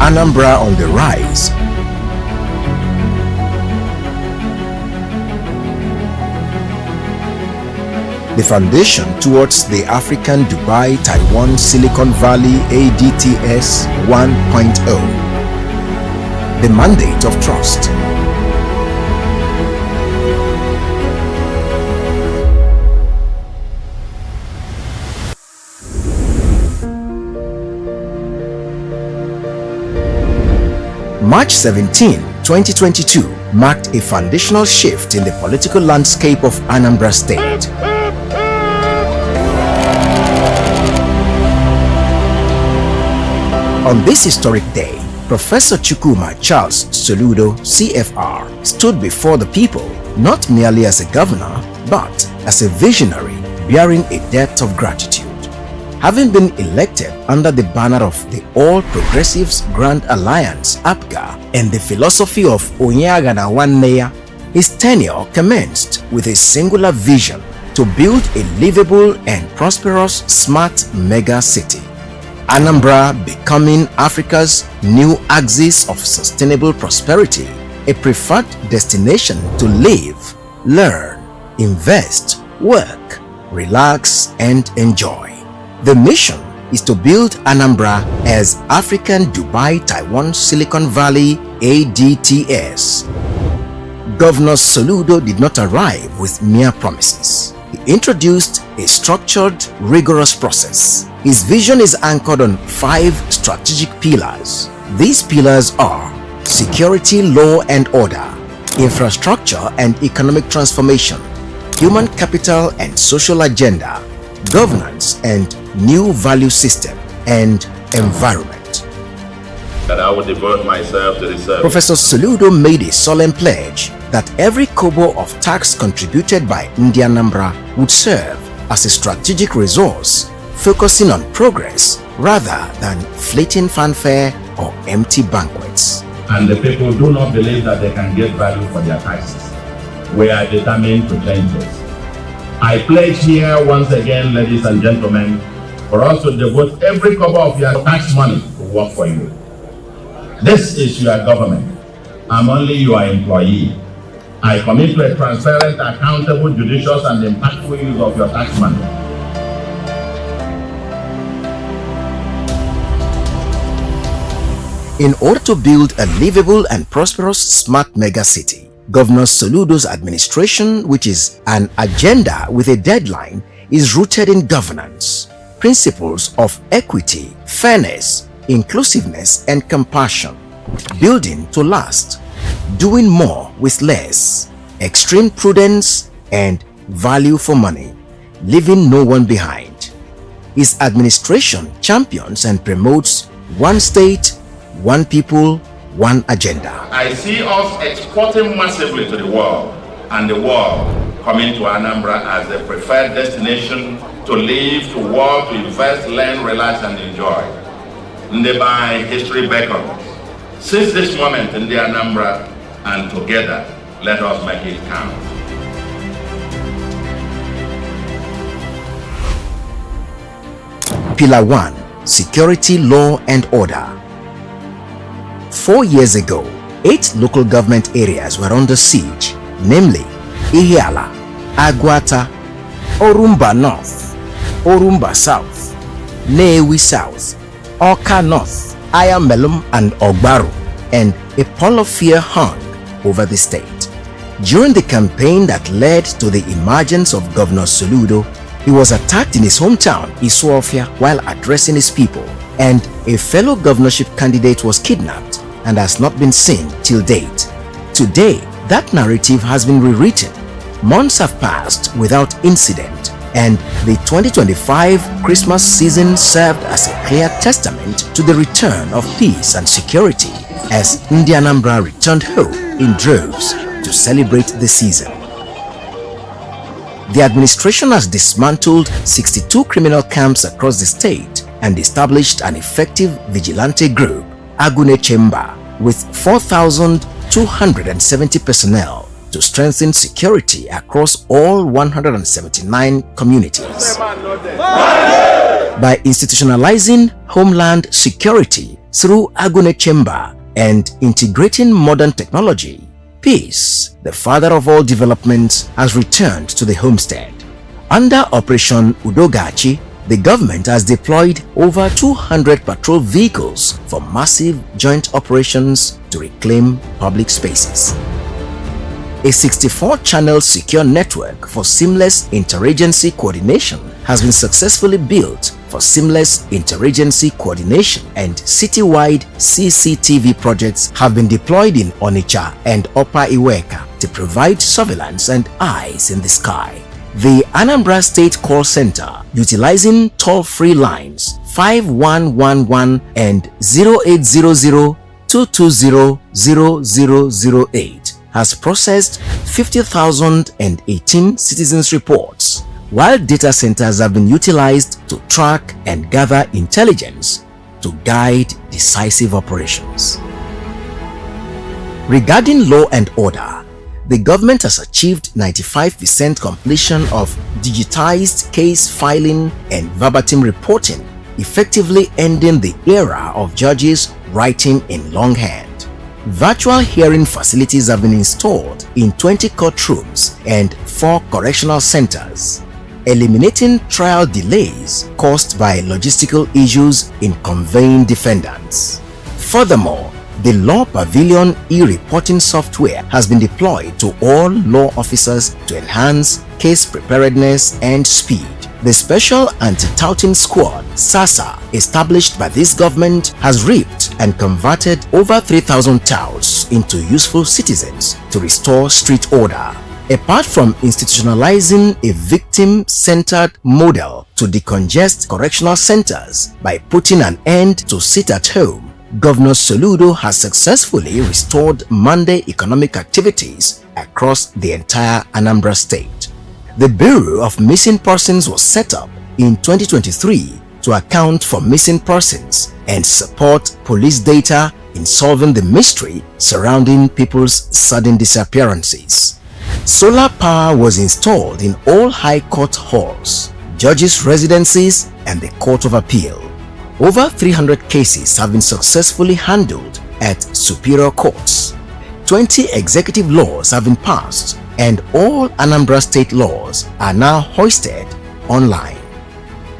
Anambra on the rise. The foundation towards the African Dubai-Taiwan Silicon Valley ADTS 1.0. The mandate of trust. March 17, 2022 marked a foundational shift in the political landscape of Anambra State. On this historic day, Professor Chukwuma Charles Soludo, CFR, stood before the people not merely as a governor, but as a visionary bearing a debt of gratitude. Having been elected under the banner of the All Progressives Grand Alliance (APGA) and the philosophy of Onyaga na Nwanne, his tenure commenced with a singular vision to build a livable and prosperous smart mega city. Anambra becoming Africa's new axis of sustainable prosperity, a preferred destination to live, learn, invest, work, relax, and enjoy. The mission is to build Anambra as African Dubai-Taiwan Silicon Valley ADTS. Governor Soludo did not arrive with mere promises. He introduced a structured, rigorous process. His vision is anchored on 5 strategic pillars. These pillars are security, law and order, infrastructure and economic transformation, human capital and social agenda, governance and new value system, and environment. That I will devote myself to the service. Professor Soludo made a solemn pledge that every kobo of tax contributed by Ndi Anambra would serve as a strategic resource, focusing on progress rather than fleeting fanfare or empty banquets. And the people do not believe that they can get value for their taxes. We are determined to change this. I pledge here once again, ladies and gentlemen, for us to devote every kobo of your tax money to work for you. This is your government. I'm only your employee. I commit to a transparent, accountable, judicious, and impactful use of your tax money. In order to build a livable and prosperous smart mega city, Governor Soludo's administration, which is an agenda with a deadline, is rooted in governance, principles of equity, fairness, inclusiveness, and compassion, building to last, doing more with less, extreme prudence, and value for money, leaving no one behind. His administration champions and promotes one state, one people, one agenda. I see us exporting massively to the world, and the world coming to Anambra as the preferred destination to live, to work, to invest, learn, relax, and enjoy. Ndi history beckons. Since this moment in Ndi Anambra, and together, let us make it count. Pillar 1. Security, law and order. 4 years ago, 8 local government areas were under siege, namely Ihiala, Agwata, Orumba North, Orumba South, Newi South, Oka North, Ayamelum and Ogbaru, and a pall of fear hung over the state. During the campaign that led to the emergence of Governor Soludo, he was attacked in his hometown, Isuofia, while addressing his people, and a fellow governorship candidate was kidnapped and has not been seen till date. Today, that narrative has been rewritten. Months have passed without incident, and the 2025 Christmas season served as a clear testament to the return of peace and security as Ndi Anambra returned home in droves to celebrate the season. The administration has dismantled 62 criminal camps across the state and established an effective vigilante group, Agune Chemba, with 4,270 personnel to strengthen security across all 179 communities. By institutionalizing homeland security through Agune Chamber and integrating modern technology, Peace, the father of all development, has returned to the homestead. Under Operation Udogachi, the government has deployed over 200 patrol vehicles for massive joint operations to reclaim public spaces. A 64-channel secure network for seamless interagency coordination has been successfully built for seamless interagency coordination, and citywide CCTV projects have been deployed in Onitsha and Upper Iweka to provide surveillance and eyes in the sky. The Anambra State Call Center, utilizing toll-free lines 5111 and 0800-220-0008, has processed 50,018 citizens' reports, while data centers have been utilized to track and gather intelligence to guide decisive operations. Regarding law and order, the government has achieved 95% completion of digitized case filing and verbatim reporting, effectively ending the era of judges writing in longhand. Virtual hearing facilities have been installed in 20 courtrooms and 4 correctional centers, eliminating trial delays caused by logistical issues in conveying defendants. Furthermore, the Law Pavilion e-reporting software has been deployed to all law officers to enhance case preparedness and speed. The Special Anti-Touting Squad, SASA, established by this government, has reaped and converted over 3,000 touts into useful citizens to restore street order. Apart from institutionalizing a victim-centered model to decongest correctional centers by putting an end to sit-at-home, Governor Soludo has successfully restored Monday economic activities across the entire Anambra state. The Bureau of Missing Persons was set up in 2023 to account for missing persons and support police data in solving the mystery surrounding people's sudden disappearances. Solar power was installed in all high court halls, judges' residences, and the Court of Appeal. Over 300 cases have been successfully handled at superior courts. 20 executive laws have been passed, and all Anambra state laws are now hoisted online.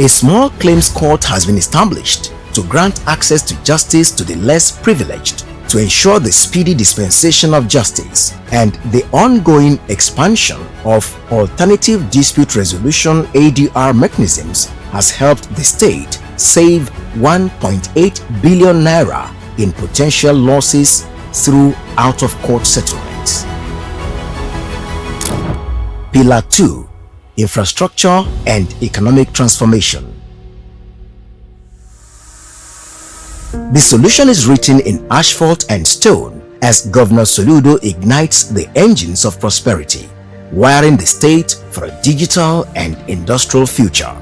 A small claims court has been established to grant access to justice to the less privileged, to ensure the speedy dispensation of justice, and the ongoing expansion of alternative dispute resolution ADR mechanisms has helped the state save 1.8 billion naira in potential losses through out-of-court settlements. Pillar 2: Infrastructure and Economic Transformation. The solution is written in asphalt and stone as Governor Soludo ignites the engines of prosperity, wiring the state for a digital and industrial future.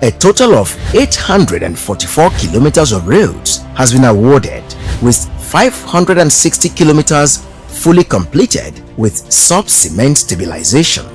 A total of 844 kilometers of roads has been awarded, with 560 kilometers fully completed with sub-cement stabilization.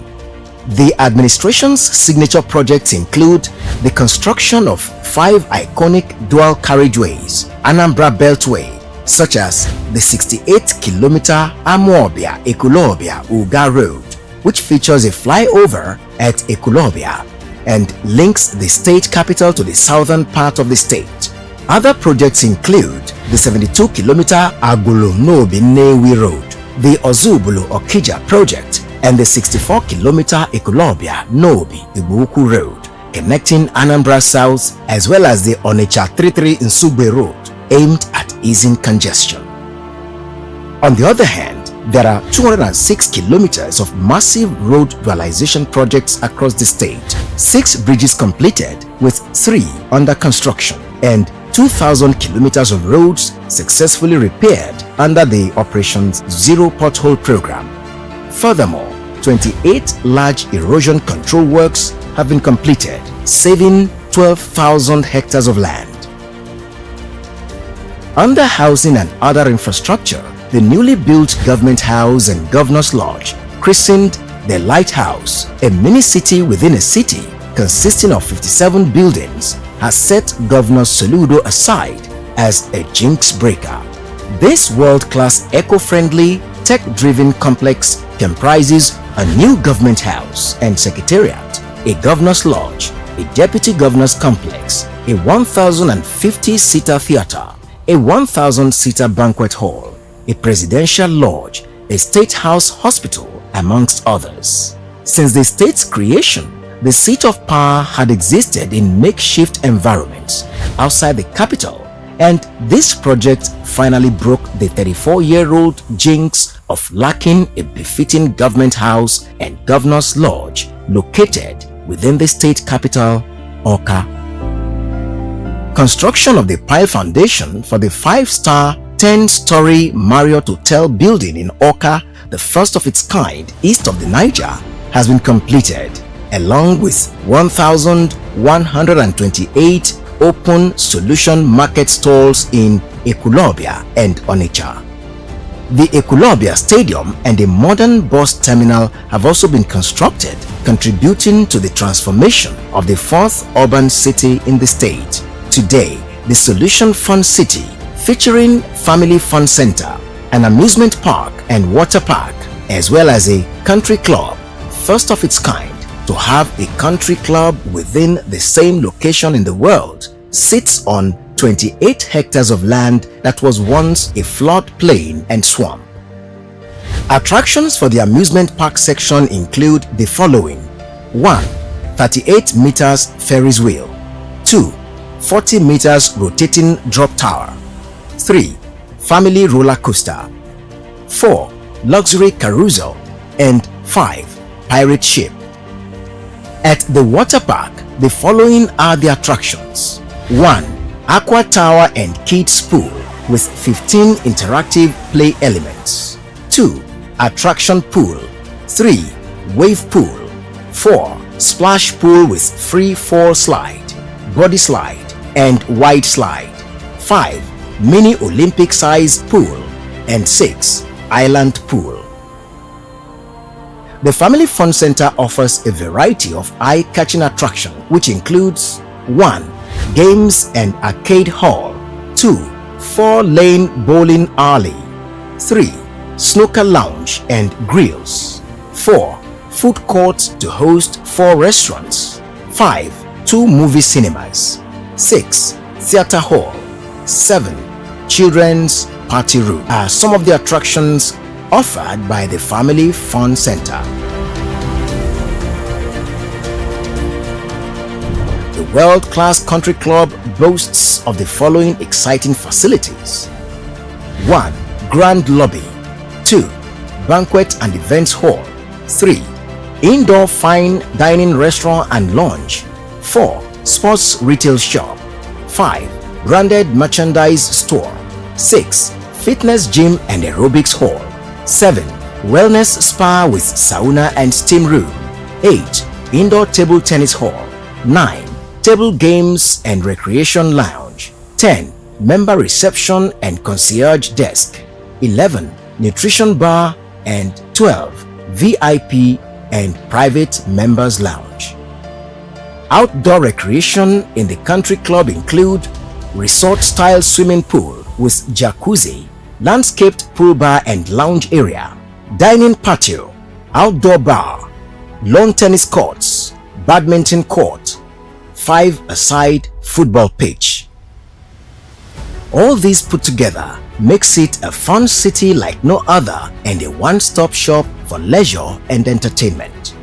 The administration's signature projects include the construction of 5 iconic dual carriageways, Anambra Beltway, such as the 68-kilometer Amuobia-Ekulobia-Uga Road, which features a flyover at Ekulobia and links the state capital to the southern part of the state. Other projects include the 72-kilometer Agulu-Nobi-Newi Road, the Ozubulu-Okija project, and the 64-kilometer Ekulobia-Nobi-Ibuku Road, connecting Anambra South, as well as the Onitsha 33 Nsugbe Road, aimed at easing congestion. On the other hand, there are 206 kilometers of massive road dualization projects across the state, 6 bridges completed with 3 under construction, and 2,000 kilometers of roads successfully repaired under the Operations Zero Pothole program. Furthermore, 28 large erosion control works have been completed, saving 12,000 hectares of land. Under housing and other infrastructure, the newly built Government House and Governor's Lodge, christened the Lighthouse, a mini-city within a city consisting of 57 buildings, has set Governor Soludo aside as a jinx breaker. This world-class eco-friendly, tech-driven complex comprises a new government house and secretariat, a governor's lodge, a deputy governor's complex, a 1,050-seater theater, a 1,000-seater banquet hall, a presidential lodge, a state house hospital, amongst others. Since the state's creation, the seat of power had existed in makeshift environments outside the capital, and this project finally broke the 34-year-old jinx of lacking a befitting government house and governor's lodge located within the state capital, Awka. Construction of the pile foundation for the 5-star, 10-story Marriott Hotel building in Awka, the first of its kind east of the Niger, has been completed, along with 1,128 open solution market stalls in Ekulobia and Onitsha. The Ekulobia Stadium and a modern bus terminal have also been constructed, contributing to the transformation of the 4th urban city in the state. Today, the Solution Fun City, featuring Family Fun Center, an amusement park and water park, as well as a country club, first of its kind to have a country club within the same location in the world, sits on 28 hectares of land that was once a floodplain and swamp. Attractions for the amusement park section include the following: 1. 38 meters Ferris wheel. 2. 40 meters rotating drop tower. 3. Family roller coaster. 4. Luxury carousel. And 5. Pirate ship. At the water park, the following are the attractions: 1. Aqua tower and kids pool with 15 interactive play elements. 2. Attraction pool. 3. Wave pool. 4. Splash pool with free fall slide, body slide, and wide slide. 5. Mini Olympic size pool. And 6. Island pool. The Family Fun Center offers a variety of eye-catching attractions, which includes: 1. Games and arcade hall. 2. 4-lane bowling alley. 3. Snooker lounge and grills. 4. Food court to host 4 restaurants. 5. 2 movie cinemas. 6. Theater hall. 7. Children's party room are some of the attractions offered by the Family Fun Center. The world-class country club boasts of the following exciting facilities: 1. Grand lobby. 2. Banquet and events hall. 3. Indoor fine dining restaurant and lounge. 4. Sports retail shop. 5. Branded merchandise store. 6. Fitness gym and aerobics hall. 7. Wellness spa with sauna and steam room. 8. Indoor table tennis hall. 9. Table games and recreation lounge. 10. Member reception and concierge desk. 11. Nutrition bar. And 12. VIP and private members lounge. Outdoor recreation in the country club include resort style swimming pool with jacuzzi, landscaped pool bar and lounge area, dining patio, outdoor bar, lawn tennis courts, badminton court, 5-a-side football pitch. All these put together makes it a fun city like no other and a one-stop shop for leisure and entertainment.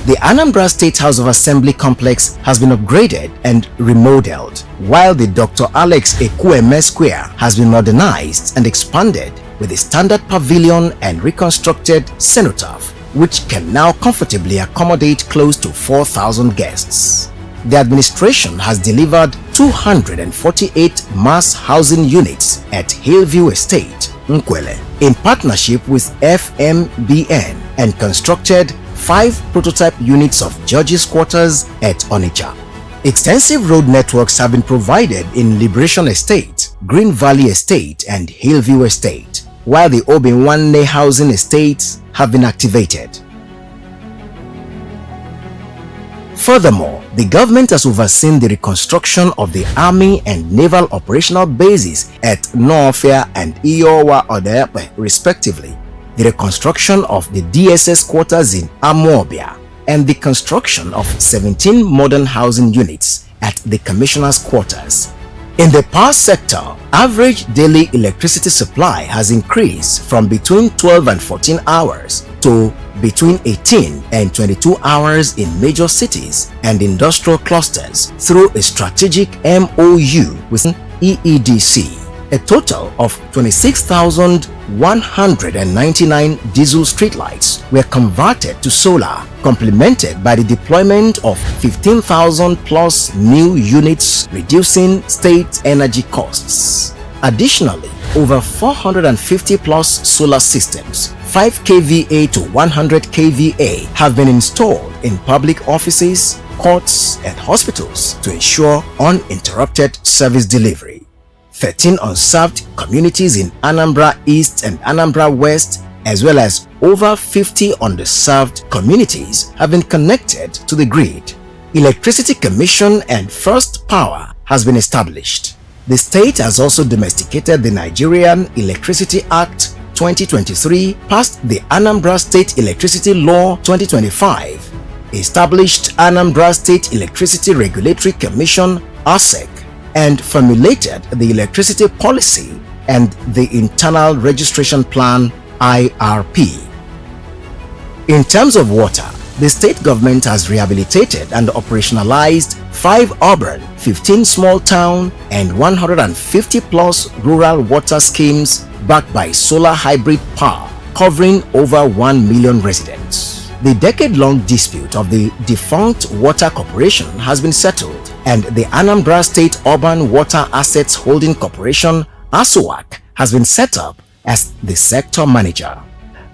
The Anambra State House of Assembly complex has been upgraded and remodeled, while the Dr. Alex Ekwueme Square has been modernized and expanded with a standard pavilion and reconstructed cenotaph, which can now comfortably accommodate close to 4,000 guests. The administration has delivered 248 mass housing units at Hillview Estate, Nkwele, in partnership with FMBN, and constructed 5 prototype units of Judges' Quarters at Onitsha. Extensive road networks have been provided in Liberation Estate, Green Valley Estate, and Hillview Estate, while the Obinwanne housing estates have been activated. Furthermore, the government has overseen the reconstruction of the Army and Naval operational bases at Norfia and Iowa Odepe, respectively, the reconstruction of the DSS quarters in Amuobia, and the construction of 17 modern housing units at the Commissioner's quarters. In the power sector, average daily electricity supply has increased from between 12 and 14 hours to between 18 and 22 hours in major cities and industrial clusters through a strategic MOU with EEDC. A total of 26,199 diesel streetlights were converted to solar, complemented by the deployment of 15,000 plus new units, reducing state energy costs. Additionally, over 450 plus solar systems, 5 kVA to 100 kVA, have been installed in public offices, courts, and hospitals to ensure uninterrupted service delivery. 13 unserved communities in Anambra East and Anambra West, as well as over 50 underserved communities, have been connected to the grid. Electricity Commission and First Power has been established. The state has also domesticated the Nigerian Electricity Act 2023, passed the Anambra State Electricity Law 2025, established Anambra State Electricity Regulatory Commission (ASEC), and formulated the electricity policy and the internal registration plan (IRP). In terms of water, the state government has rehabilitated and operationalized 5 urban, 15 small town, and 150 plus rural water schemes backed by solar hybrid power, covering over 1 million residents. The decade-long dispute of the defunct Water Corporation has been settled, and the Anambra State Urban Water Assets Holding Corporation (ASOAC) has been set up as the sector manager.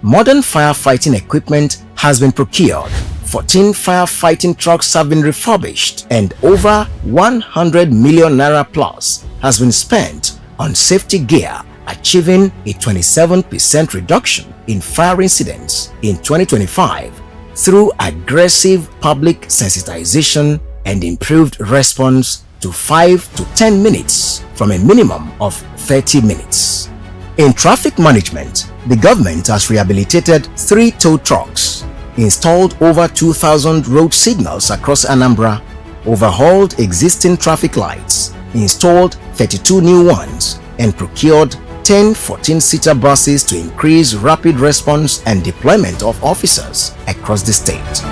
Modern firefighting equipment has been procured, 14 firefighting trucks have been refurbished, and over 100 million naira plus has been spent on safety gear, achieving a 27% reduction in fire incidents in 2025 through aggressive public sensitization and improved response to 5 to 10 minutes from a minimum of 30 minutes. In traffic management, the government has rehabilitated 3 tow trucks, installed over 2,000 road signals across Anambra, overhauled existing traffic lights, installed 32 new ones, and procured 10 14-seater buses to increase rapid response and deployment of officers across the state.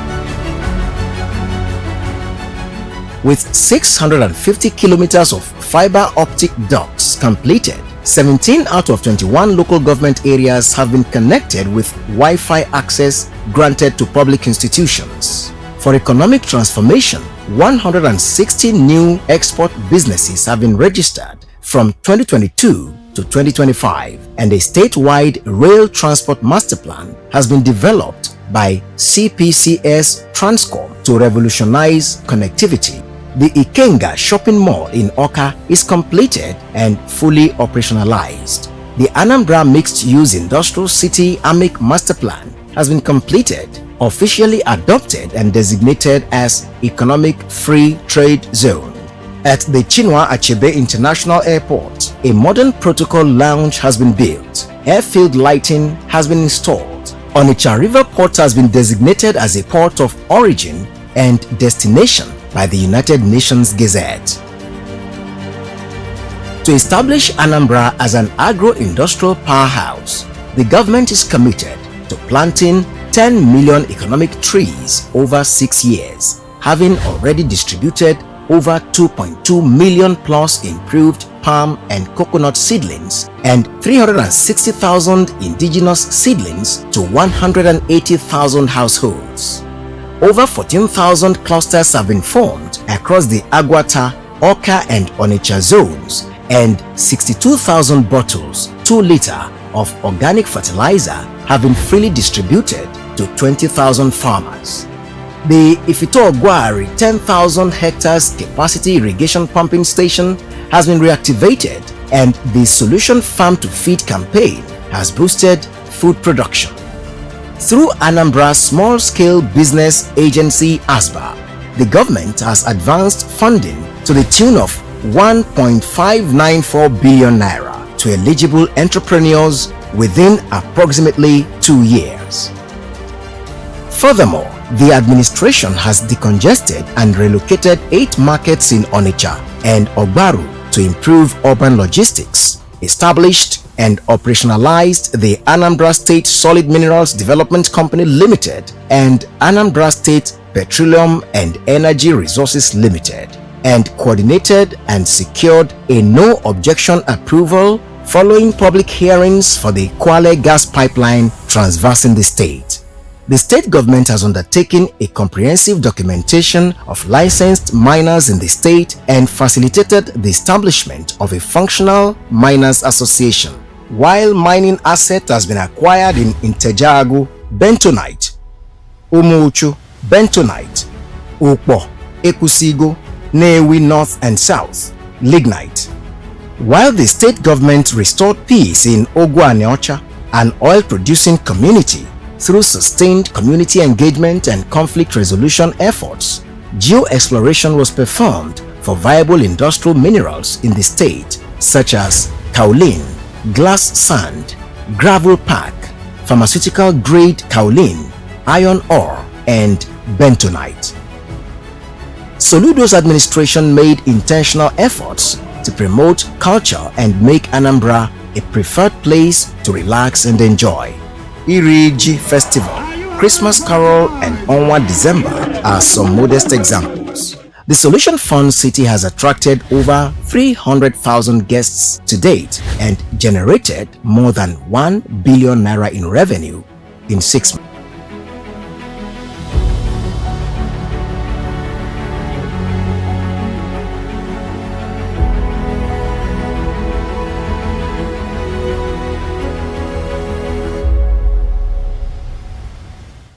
With 650 kilometers of fiber optic ducts completed, 17 out of 21 local government areas have been connected with Wi-Fi access granted to public institutions. For economic transformation, 160 new export businesses have been registered from 2022 to 2025, and a statewide rail transport master plan has been developed by CPCS Transcorp to revolutionize connectivity. The Ikenga shopping mall in Awka is completed and fully operationalized. The Anambra Mixed-Use Industrial City AMIC Master Plan has been completed, officially adopted and designated as Economic Free Trade Zone. At the Chinua Achebe International Airport, a modern protocol lounge has been built. Airfield lighting has been installed. Onitsha River Port has been designated as a port of origin and destination by the United Nations Gazette. To establish Anambra as an agro-industrial powerhouse, the government is committed to planting 10 million economic trees over 6 years, having already distributed over 2.2 million plus improved palm and coconut seedlings and 360,000 indigenous seedlings to 180,000 households. Over 14,000 clusters have been formed across the Agwata, Awka and Onitsha zones, and 62,000 bottles, 2 liter, of organic fertilizer have been freely distributed to 20,000 farmers. The Ifito Ogwari 10,000 hectares capacity irrigation pumping station has been reactivated, and the Solution Farm to Feed campaign has boosted food production. Through Anambra Small Scale Business Agency (ASBA), the government has advanced funding to the tune of 1.594 billion naira to eligible entrepreneurs within approximately 2 years. Furthermore, the administration has decongested and relocated 8 markets in Onitsha and Ogbaru to improve urban logistics, established and operationalized the Anambra State Solid Minerals Development Company Limited and Anambra State Petroleum and Energy Resources Limited, and coordinated and secured a no-objection approval following public hearings for the Kwale gas pipeline traversing the state. The state government has undertaken a comprehensive documentation of licensed miners in the state and facilitated the establishment of a functional miners association, while mining asset has been acquired in Intejagu, bentonite, Umuchu, bentonite, Ukpo, Ekusigo, Newi North and South, lignite. While the state government restored peace in Ogwaneocha, an oil-producing community, through sustained community engagement and conflict resolution efforts, geo-exploration was performed for viable industrial minerals in the state such as kaolin, glass sand, gravel pack, pharmaceutical-grade kaolin, iron ore, and bentonite. Soludo's administration made intentional efforts to promote culture and make Anambra a preferred place to relax and enjoy. Iriji Festival, Christmas Carol and Onwa December are some modest examples. The Solution Fund City has attracted over 300,000 guests to date and generated more than 1 billion naira in revenue in 6 months.